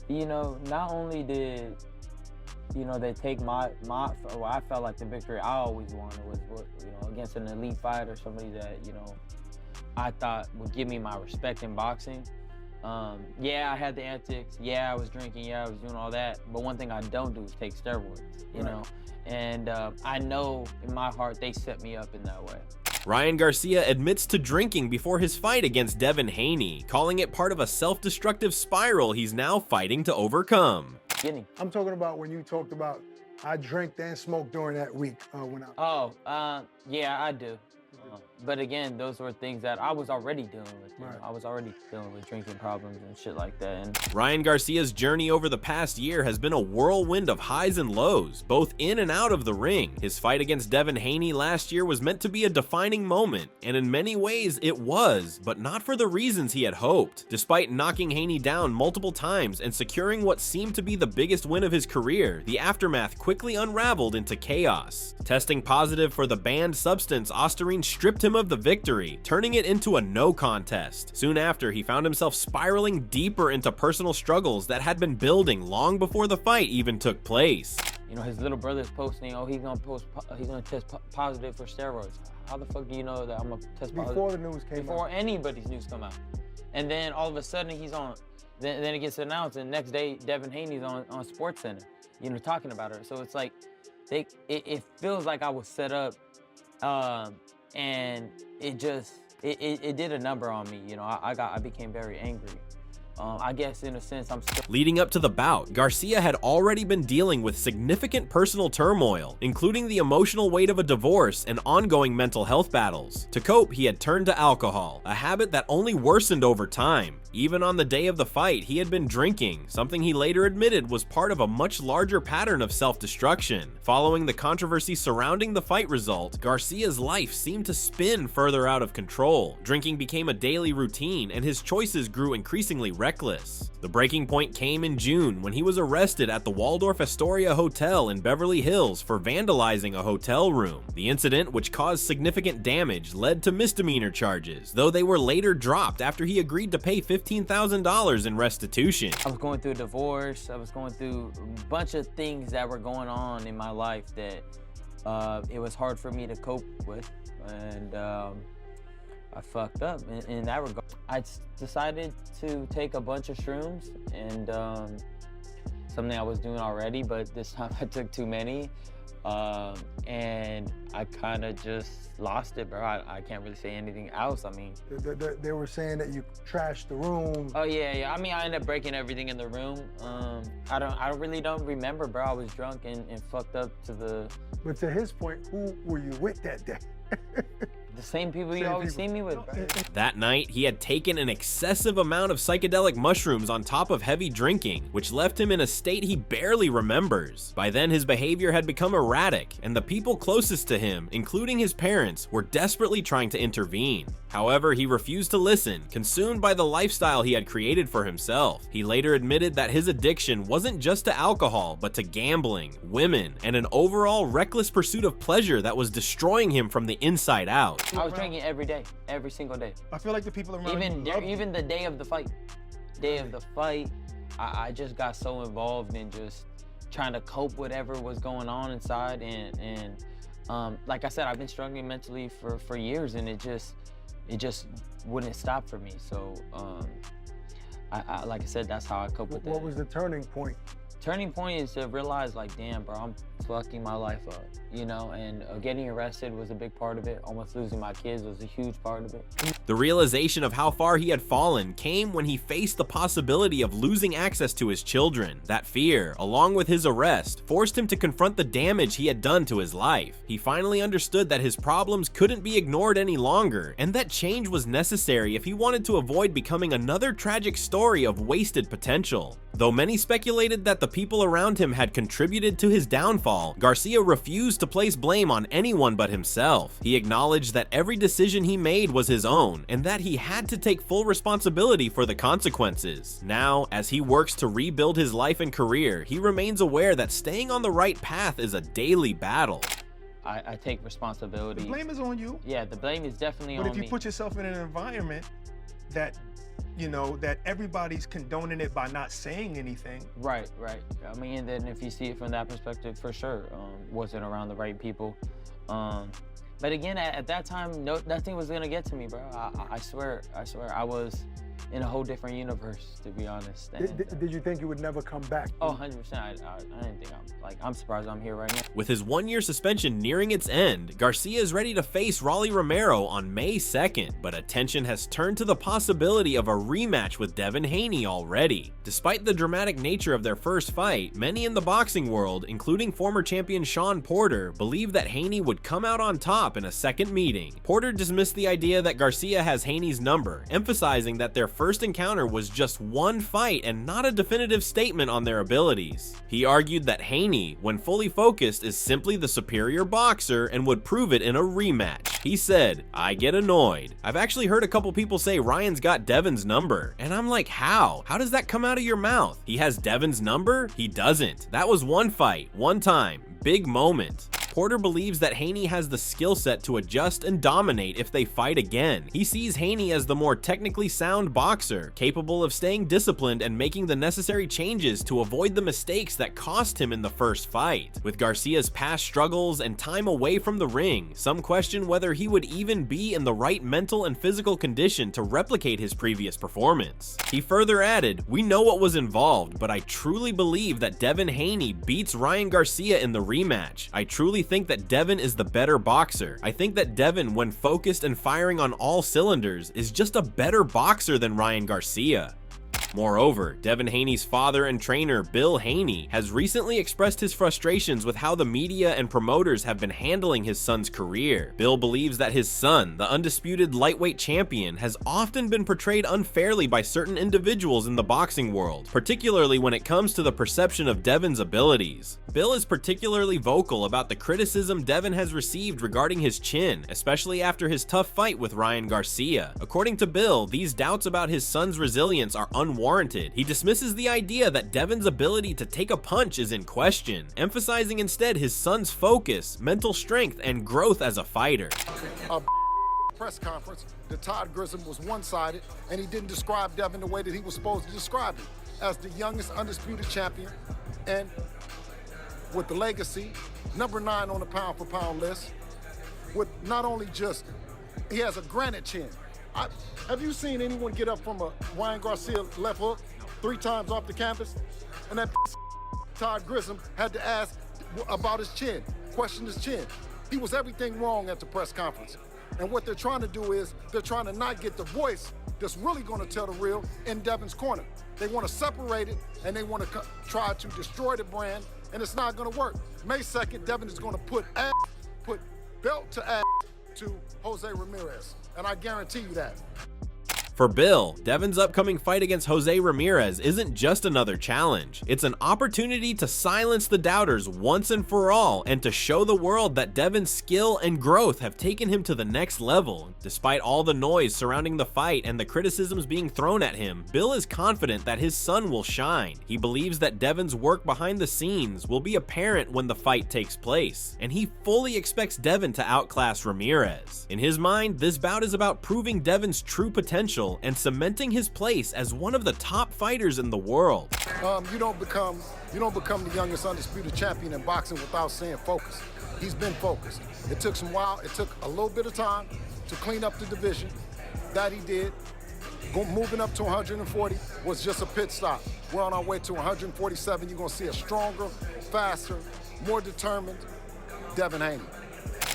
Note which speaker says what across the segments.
Speaker 1: you know, not only did, you know, they take well, I felt like the victory I always wanted was, you know, against an elite fighter, somebody that, you know, I thought would give me my respect in boxing. Yeah, I had the antics. Yeah, I was drinking. Yeah, I was doing all that. But one thing I don't do is take steroids, you know? And I know in my heart they set me up in that way.
Speaker 2: Ryan Garcia admits to drinking before his fight against Devin Haney, calling it part of a self-destructive spiral he's now fighting to overcome.
Speaker 3: I'm talking about when you talked about I drank and smoked during that week when I...
Speaker 1: Yeah, I do. But again, those were things that I was already dealing with. You know? I was already dealing with drinking problems and shit like that. And
Speaker 2: Ryan Garcia's journey over the past year has been a whirlwind of highs and lows, both in and out of the ring. His fight against Devin Haney last year was meant to be a defining moment, and in many ways it was, but not for the reasons he had hoped. Despite knocking Haney down multiple times and securing what seemed to be the biggest win of his career, the aftermath quickly unraveled into chaos. Testing positive for the banned substance, Osterine stripped him of the victory, turning it into a no contest. Soon after, he found himself spiraling deeper into personal struggles that had been building long before the fight even took place.
Speaker 1: You know, his little brother's posting, oh, he's gonna test positive for steroids. How the fuck do you know that I'm gonna test positive?
Speaker 3: Before the news came out.
Speaker 1: Before anybody's news come out. And then all of a sudden he's on, then it gets announced, and the next day Devin Haney's on SportsCenter, you know, talking about her. So it's like, it feels like I was set up, and it did a number on me. You know, I became very angry. I guess in a sense I'm still...
Speaker 2: Leading up to the bout, Garcia had already been dealing with significant personal turmoil, including the emotional weight of a divorce and ongoing mental health battles. To cope, he had turned to alcohol, a habit that only worsened over time. Even on the day of the fight, he had been drinking, something he later admitted was part of a much larger pattern of self-destruction. Following the controversy surrounding the fight result, Garcia's life seemed to spin further out of control. Drinking became a daily routine, and his choices grew increasingly reckless. The breaking point came in June when he was arrested at the Waldorf Astoria Hotel in Beverly Hills for vandalizing a hotel room. The incident, which caused significant damage, led to misdemeanor charges, though they were later dropped after he agreed to pay $15,000 in restitution.
Speaker 1: I was going through a divorce. I was going through a bunch of things that were going on in my life that it was hard for me to cope with, and I fucked up in that regard. I decided to take a bunch of shrooms, and something I was doing already, but this time I took too many, and I kind of just lost it, bro. I can't really say anything else. I mean,
Speaker 3: they were saying that you trashed the room.
Speaker 1: Oh yeah. I mean, I ended up breaking everything in the room. I really don't remember, bro. I was drunk and fucked up to the...
Speaker 3: But to his point, who were you with that day?
Speaker 1: The same people you always see me with, bro.
Speaker 2: That night, he had taken an excessive amount of psychedelic mushrooms on top of heavy drinking, which left him in a state he barely remembers. By then, his behavior had become erratic, and the people closest to him, including his parents, were desperately trying to intervene. However, he refused to listen, consumed by the lifestyle he had created for himself. He later admitted that his addiction wasn't just to alcohol, but to gambling, women, and an overall reckless pursuit of pleasure that was destroying him from the inside out.
Speaker 1: I was drinking every day, every single day.
Speaker 3: I feel like the people around
Speaker 1: even the day of the fight. I just got so involved in just trying to cope with whatever was going on inside, and like I said, I've been struggling mentally for years, and it just wouldn't stop for me. So like I said, that's how I cope with that.
Speaker 3: What was the turning point?
Speaker 1: Turning point is to realize, like, damn, bro, I'm fucking my life up, you know, and getting arrested was a big part of it. Almost losing my kids was a huge part of it.
Speaker 2: The realization of how far he had fallen came when he faced the possibility of losing access to his children. That fear, along with his arrest, forced him to confront the damage he had done to his life. He finally understood that his problems couldn't be ignored any longer, and that change was necessary if he wanted to avoid becoming another tragic story of wasted potential. Though many speculated that the people around him had contributed to his downfall, Garcia refused to place blame on anyone but himself. He acknowledged that every decision he made was his own, and that he had to take full responsibility for the consequences. Now, as he works to rebuild his life and career, he remains aware that staying on the right path is a daily battle.
Speaker 1: I take responsibility.
Speaker 3: The blame is on you.
Speaker 1: Yeah, the blame is definitely on me.
Speaker 3: But if you put yourself in an environment
Speaker 4: that, you know, that everybody's condoning it by not saying anything.
Speaker 1: Right. I mean, and then if you see it from that perspective, for sure, wasn't around the right people. But again, at that time, nothing was gonna get to me, bro. I swear, I was in a whole different universe, to be honest. And,
Speaker 3: did you think you would never come back?
Speaker 1: Oh, 100%. I didn't think I'm surprised I'm here right now.
Speaker 2: With his 1-year suspension nearing its end, Garcia is ready to face Rolly Romero on May 2nd, but attention has turned to the possibility of a rematch with Devin Haney already. Despite the dramatic nature of their first fight, many in the boxing world, including former champion Shawn Porter, believe that Haney would come out on top in a second meeting. Porter dismissed the idea that Garcia has Haney's number, emphasizing that their first encounter was just one fight and not a definitive statement on their abilities. He argued that Haney, when fully focused, is simply the superior boxer and would prove it in a rematch. He said, "I get annoyed. I've actually heard a couple people say Ryan's got Devin's number, and I'm like, how? How does that come out of your mouth? He has Devin's number? He doesn't. That was one fight, one time, big moment." Porter believes that Haney has the skill set to adjust and dominate if they fight again. He sees Haney as the more technically sound boxer, capable of staying disciplined and making the necessary changes to avoid the mistakes that cost him in the first fight. With Garcia's past struggles and time away from the ring, some question whether he would even be in the right mental and physical condition to replicate his previous performance. He further added, "We know what was involved, but I truly believe that Devin Haney beats Ryan Garcia in the rematch. I truly think that Devin is the better boxer. I think that Devin, when focused and firing on all cylinders, is just a better boxer than Ryan Garcia." Moreover, Devin Haney's father and trainer, Bill Haney, has recently expressed his frustrations with how the media and promoters have been handling his son's career. Bill believes that his son, the undisputed lightweight champion, has often been portrayed unfairly by certain individuals in the boxing world, particularly when it comes to the perception of Devin's abilities. Bill is particularly vocal about the criticism Devin has received regarding his chin, especially after his tough fight with Ryan Garcia. According to Bill, these doubts about his son's resilience are unwarranted. He dismisses the idea that Devin's ability to take a punch is in question, emphasizing instead his son's focus, mental strength, and growth as a fighter.
Speaker 5: A press conference that Todd Grissom was one-sided, and he didn't describe Devin the way that he was supposed to describe him, as the youngest undisputed champion, and with the legacy, number 9 on the pound-for-pound list, with not only just, he has a granite chin. Have you seen anyone get up from a Ryan Garcia left hook 3 times off the canvas? And that Todd Grissom had to ask about his chin, question his chin. He was everything wrong at the press conference. And what they're trying to do is they're trying to not get the voice that's really going to tell the real in Devin's corner. They want to separate it, and they want to try to destroy the brand, and it's not going to work. May 2nd, Devin is going to put belt to ass to Jose Ramirez. And I guarantee you that.
Speaker 2: For Bill, Devin's upcoming fight against Jose Ramirez isn't just another challenge. It's an opportunity to silence the doubters once and for all and to show the world that Devin's skill and growth have taken him to the next level. Despite all the noise surrounding the fight and the criticisms being thrown at him, Bill is confident that his son will shine. He believes that Devin's work behind the scenes will be apparent when the fight takes place, and he fully expects Devin to outclass Ramirez. In his mind, this bout is about proving Devin's true potential and cementing his place as one of the top fighters in the world.
Speaker 5: You don't become the youngest undisputed champion in boxing without staying focused. He's been focused. It took some while. It took a little bit of time to clean up the division. That he did. Moving up to 140 was just a pit stop. We're on our way to 147. You're going to see a stronger, faster, more determined Devin Haney.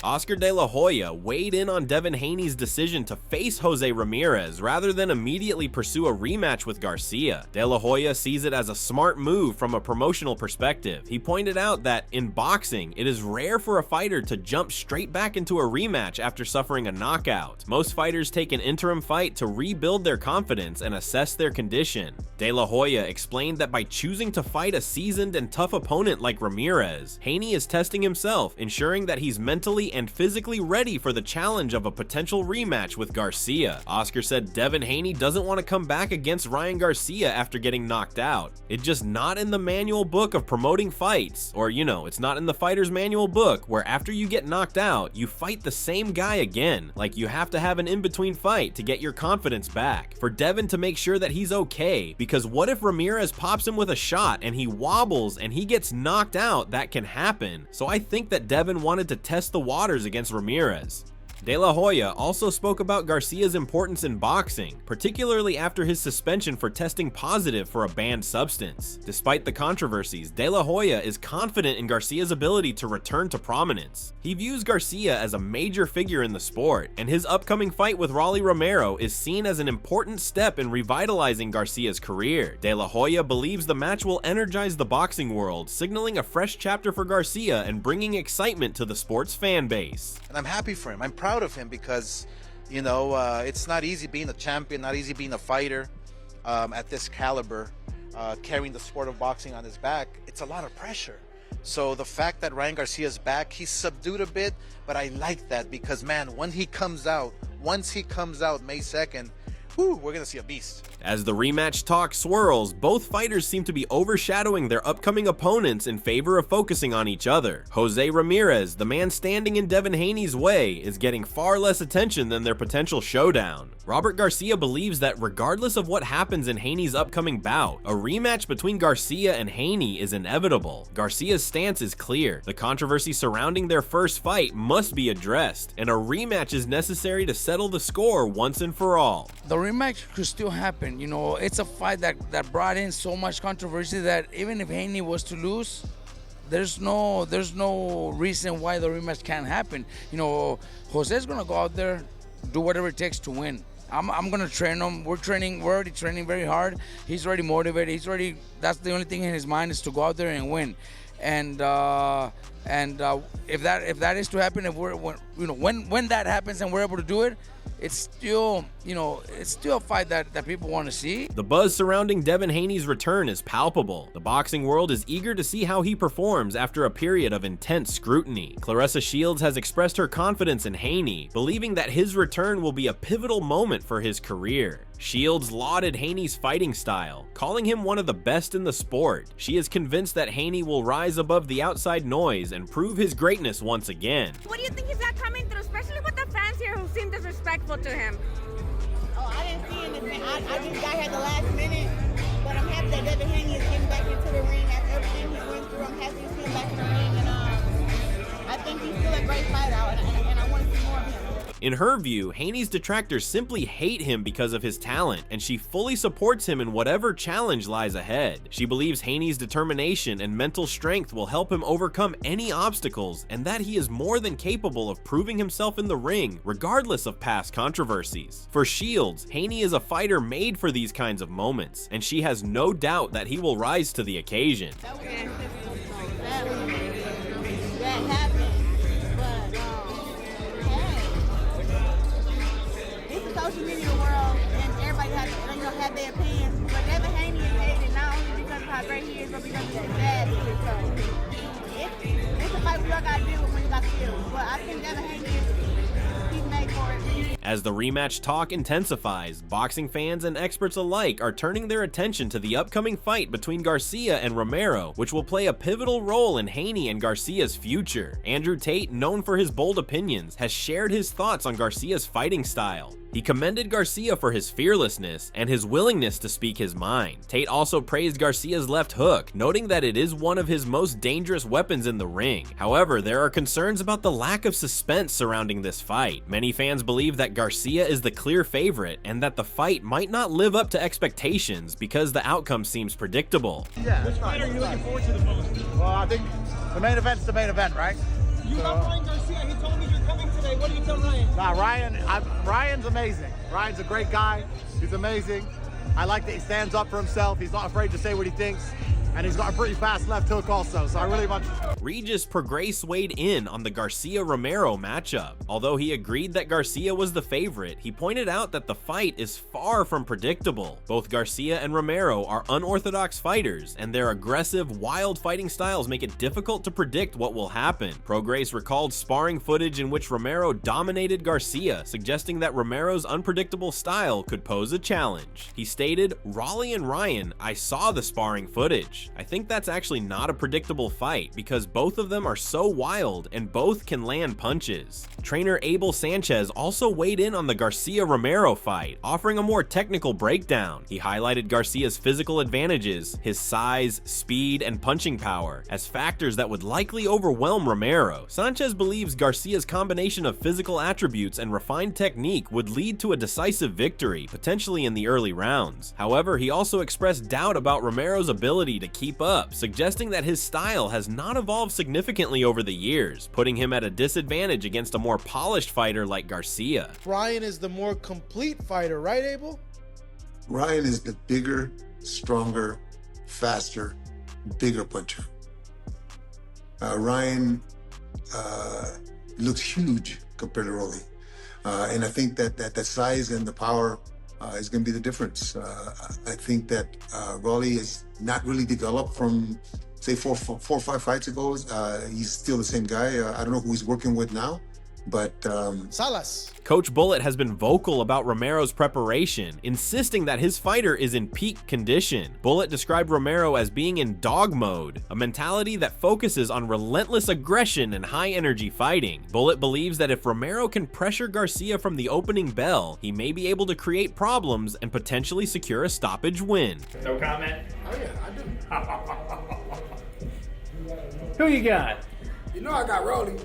Speaker 2: Oscar De La Hoya weighed in on Devin Haney's decision to face Jose Ramirez rather than immediately pursue a rematch with Garcia. De La Hoya sees it as a smart move from a promotional perspective. He pointed out that in boxing, it is rare for a fighter to jump straight back into a rematch after suffering a knockout. Most fighters take an interim fight to rebuild their confidence and assess their condition. De La Hoya explained that by choosing to fight a seasoned and tough opponent like Ramirez, Haney is testing himself, ensuring that he's mentally mentally and physically ready for the challenge of a potential rematch with Garcia. Oscar said Devin Haney doesn't want to come back against Ryan Garcia after getting knocked out. It's just not in the manual book of promoting fights, or you know, it's not in the fighter's manual book where after you get knocked out, you fight the same guy again. Like, you have to have an in-between fight to get your confidence back. For Devin to make sure that he's okay, because what if Ramirez pops him with a shot and he wobbles and he gets knocked out? That can happen. So I think that Devin wanted to test the waters against Ramirez. De La Hoya also spoke about Garcia's importance in boxing, particularly after his suspension for testing positive for a banned substance. Despite the controversies, De La Hoya is confident in Garcia's ability to return to prominence. He views Garcia as a major figure in the sport, and his upcoming fight with Romero is seen as an important step in revitalizing Garcia's career. De La Hoya believes the match will energize the boxing world, signaling a fresh chapter for Garcia and bringing excitement to the sport's fan base.
Speaker 6: And I'm happy for him. I'm proud of him because, you know, it's not easy being a champion, not easy being a fighter at this caliber, carrying the sport of boxing on his back. It's a lot of pressure. So the fact that Ryan Garcia's back, he's subdued a bit, but I like that because, man, once he comes out May 2nd, we're gonna see a beast.
Speaker 2: As the rematch talk swirls, both fighters seem to be overshadowing their upcoming opponents in favor of focusing on each other. Jose Ramirez, the man standing in Devin Haney's way, is getting far less attention than their potential showdown. Robert Garcia believes that regardless of what happens in Haney's upcoming bout, a rematch between Garcia and Haney is inevitable. Garcia's stance is clear. The controversy surrounding their first fight must be addressed, and a rematch is necessary to settle the score once and for all.
Speaker 7: The rematch could still happen. You know, it's a fight that brought in so much controversy that even if Haney was to lose, there's no reason why the rematch can't happen. You know, Jose's gonna go out there, do whatever it takes to win. I'm gonna train him. We're already training very hard. He's already motivated. That's the only thing in his mind is to go out there and win. And if that is to happen, when that happens and we're able to do it, it's still a fight that people want to see.
Speaker 2: The buzz surrounding Devin Haney's return is palpable. The boxing world is eager to see how he performs after a period of intense scrutiny. Claressa Shields has expressed her confidence in Haney, believing that his return will be a pivotal moment for his career. Shields lauded Haney's fighting style, calling him one of the best in the sport. She is convinced that Haney will rise above the outside noise and prove his greatness once again.
Speaker 8: What do you think he's got coming through, especially with the fans here who seem disrespectful to him?
Speaker 9: Oh, I didn't see anything. I just got here at the last minute, but I'm happy that Devin Haney is getting back into the ring after everything he went through. I'm happy to see him back in the ring, and I think he's still a great fighter, and I want to see more of him.
Speaker 2: In her view, Haney's detractors simply hate him because of his talent, and she fully supports him in whatever challenge lies ahead. She believes Haney's determination and mental strength will help him overcome any obstacles, and that he is more than capable of proving himself in the ring, regardless of past controversies. For Shields, Haney is a fighter made for these kinds of moments, and she has no doubt that he will rise to the occasion.
Speaker 9: That happened, but social media world, and everybody have their opinions. But Devin Haney is hated not only because of how great he is, but because of his dad. So it's a fight we all gotta deal with when you got skills. But I think Devin Haney he's made for it.
Speaker 2: As the rematch talk intensifies, boxing fans and experts alike are turning their attention to the upcoming fight between Garcia and Romero, which will play a pivotal role in Haney and Garcia's future. Andrew Tate, known for his bold opinions, has shared his thoughts on Garcia's fighting style. He commended Garcia for his fearlessness and his willingness to speak his mind. Tate also praised Garcia's left hook, noting that it is one of his most dangerous weapons in the ring. However, there are concerns about the lack of suspense surrounding this fight. Many fans believe that Garcia is the clear favorite and that the fight might not live up to expectations because the outcome seems predictable.
Speaker 10: Yeah, which fight are you looking forward to the most? Well, I think the main event's the main event, right?
Speaker 11: You got Ryan Garcia. He told me you're coming today. What do you tell Ryan?
Speaker 10: Ryan's amazing. Ryan's a great guy. He's amazing. I like that he stands up for himself. He's not afraid to say what he thinks. and he's got a pretty fast left hook also, so I really much...
Speaker 2: Regis Prograis weighed in on the Garcia-Romero matchup. Although he agreed that Garcia was the favorite, he pointed out that the fight is far from predictable. Both Garcia and Romero are unorthodox fighters, and their aggressive, wild fighting styles make it difficult to predict what will happen. Prograis recalled sparring footage in which Romero dominated Garcia, suggesting that Romero's unpredictable style could pose a challenge. He stated, "Raleigh and Ryan, I saw the sparring footage. I think that's actually not a predictable fight because both of them are so wild and both can land punches." Trainer Abel Sanchez also weighed in on the Garcia-Romero fight, offering a more technical breakdown. He highlighted Garcia's physical advantages, his size, speed, and punching power, as factors that would likely overwhelm Romero. Sanchez believes Garcia's combination of physical attributes and refined technique would lead to a decisive victory, potentially in the early rounds. However, he also expressed doubt about Romero's ability to keep up, suggesting that his style has not evolved significantly over the years, putting him at a disadvantage against a more polished fighter like Garcia.
Speaker 12: Ryan is the more complete fighter, right, Abel?
Speaker 13: Ryan is the bigger, stronger, faster, bigger puncher. Ryan looks huge compared to Rolly. And I think that size and the power is going to be the difference. I think that Rolly is not really developed from, say, four or five fights ago. He's still the same guy. I don't know who he's working with now, but...
Speaker 12: Salas.
Speaker 2: Coach Bullet has been vocal about Romero's preparation, insisting that his fighter is in peak condition. Bullet described Romero as being in dog mode, a mentality that focuses on relentless aggression and high-energy fighting. Bullet believes that if Romero can pressure Garcia from the opening bell, he may be able to create problems and potentially secure a stoppage win.
Speaker 14: No comment?
Speaker 15: Oh yeah, I do.
Speaker 14: Who you got?
Speaker 15: You know I got Rolly.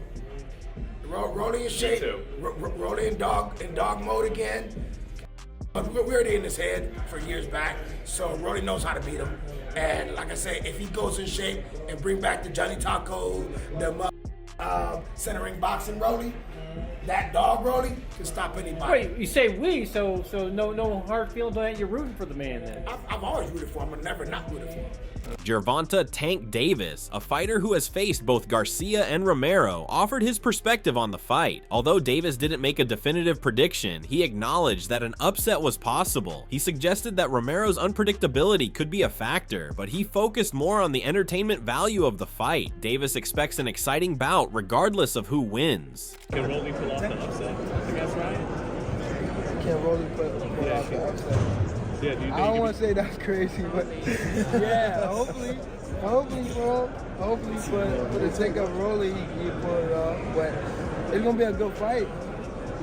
Speaker 15: Rolly in shape. Rolly in dog mode again. We're already in his head for years back, so Rolly knows how to beat him. And like I say, if he goes in shape and bring back the Johnny Taco, the centering boxing Rolly, that dog Rolly can stop anybody.
Speaker 14: Wait, you say we, so no hard feelings on that. You're rooting for the man then.
Speaker 15: I've always rooted for him. I'm never not rooted for him.
Speaker 2: Gervonta Tank Davis, a fighter who has faced both Garcia and Romero, offered his perspective on the fight. Although Davis didn't make a definitive prediction, he acknowledged that an upset was possible. He suggested that Romero's unpredictability could be a factor, but he focused more on the entertainment value of the fight. Davis expects an exciting bout regardless of who wins.
Speaker 14: Can Rolly pull off the upset against Ryan?
Speaker 12: Can Rolly pull off the upset?
Speaker 14: Yeah, do you think
Speaker 12: I don't want to say that's crazy, but yeah, hopefully, bro. Hopefully for the sake of Rolly, he pull it off. But it's gonna be a good fight.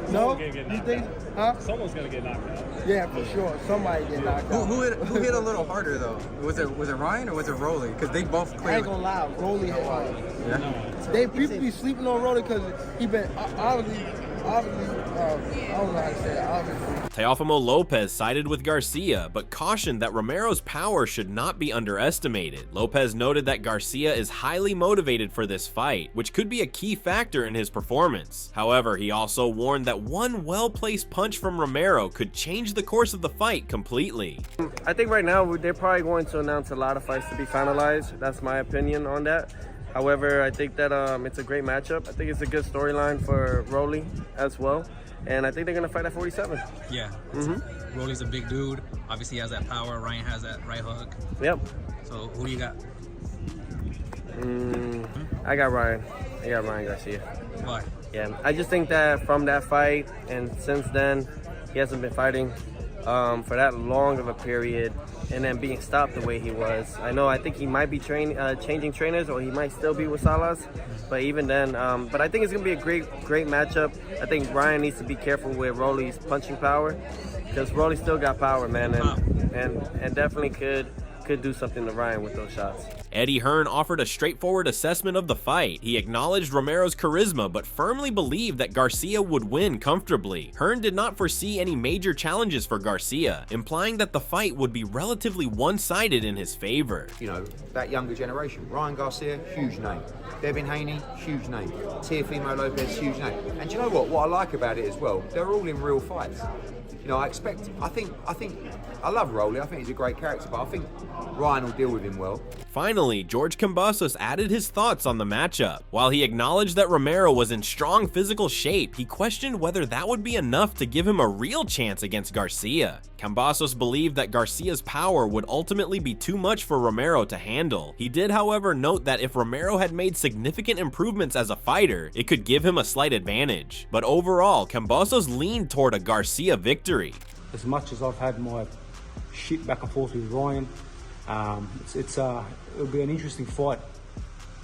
Speaker 12: No, you think? Huh?
Speaker 14: Someone's gonna get knocked out.
Speaker 12: Yeah, for sure. Somebody get knocked out.
Speaker 16: Who hit a little harder though? Was it Ryan or was it Rolly? Because they both clearly.
Speaker 12: I ain't gonna lie, Rolly hit harder.
Speaker 16: Yeah.
Speaker 12: People be sleeping on Rolly because he been obviously. I don't know how to say it, obviously.
Speaker 2: Teofimo Lopez sided with Garcia, but cautioned that Romero's power should not be underestimated. Lopez noted that Garcia is highly motivated for this fight, which could be a key factor in his performance. However, he also warned that one well-placed punch from Romero could change the course of the fight completely.
Speaker 17: I think right now they're probably going to announce a lot of fights to be finalized. That's my opinion on that. However, I think that it's a great matchup. I think it's a good storyline for Rolly as well. And I think they're going to fight at 47.
Speaker 16: Yeah. Rolly's a big dude. Obviously, he has that power. Ryan has that right hook.
Speaker 17: Yep.
Speaker 16: So, who do you got?
Speaker 17: I got Ryan. I got Ryan Garcia.
Speaker 16: Why?
Speaker 17: Yeah, I just think that from that fight and since then, he hasn't been fighting for that long of a period and then being stopped the way he was. I think he might be changing trainers, or he might still be with Salas, but even then, but I think it's gonna be a great matchup. I think Ryan needs to be careful with Rolly's punching power, because Rolly still got power, man, and definitely could do something to Ryan with those shots.
Speaker 2: Eddie Hearn offered a straightforward assessment of the fight. He acknowledged Romero's charisma, but firmly believed that Garcia would win comfortably. Hearn did not foresee any major challenges for Garcia, implying that the fight would be relatively one-sided in his favor.
Speaker 18: You know, that younger generation. Ryan Garcia, huge name. Devin Haney, huge name. Teofimo Lopez, huge name. And do you know what? What I like about it as well, they're all in real fights. You know, I think, I love Rolly. I think he's a great character, but I think Ryan will deal with him well.
Speaker 2: Finally, George Kambosos added his thoughts on the matchup. While he acknowledged that Romero was in strong physical shape, he questioned whether that would be enough to give him a real chance against Garcia. Kambosos believed that Garcia's power would ultimately be too much for Romero to handle. He did, however, note that if Romero had made significant improvements as a fighter, it could give him a slight advantage. But overall, Kambosos leaned toward a Garcia victory.
Speaker 19: As much as I've had my shit back and forth with Ryan, it'll be an interesting fight.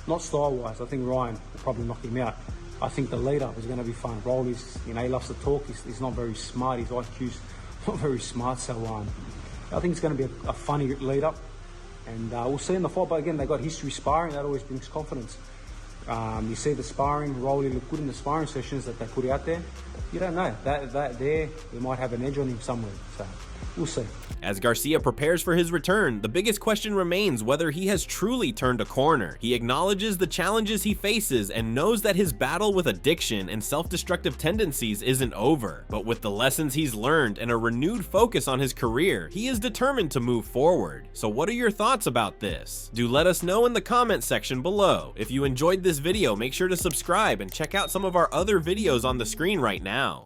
Speaker 19: Not style-wise, I think Ryan will probably knock him out. I think the lead-up is going to be fun. Rolly's, he loves to talk. He's not very smart. His IQ's not very smart. So I think it's going to be a funny lead-up, and we'll see in the fight. But again, they got history sparring. That always brings confidence. You see the sparring. Rolly looked good in the sparring sessions that they put out there. You don't know that they might have an edge on him somewhere. So we'll see.
Speaker 2: As Garcia prepares for his return, the biggest question remains whether he has truly turned a corner. He acknowledges the challenges he faces and knows that his battle with addiction and self-destructive tendencies isn't over. But with the lessons he's learned and a renewed focus on his career, he is determined to move forward. So what are your thoughts about this? Do let us know in the comment section below. If you enjoyed this video, make sure to subscribe and check out some of our other videos on the screen right now.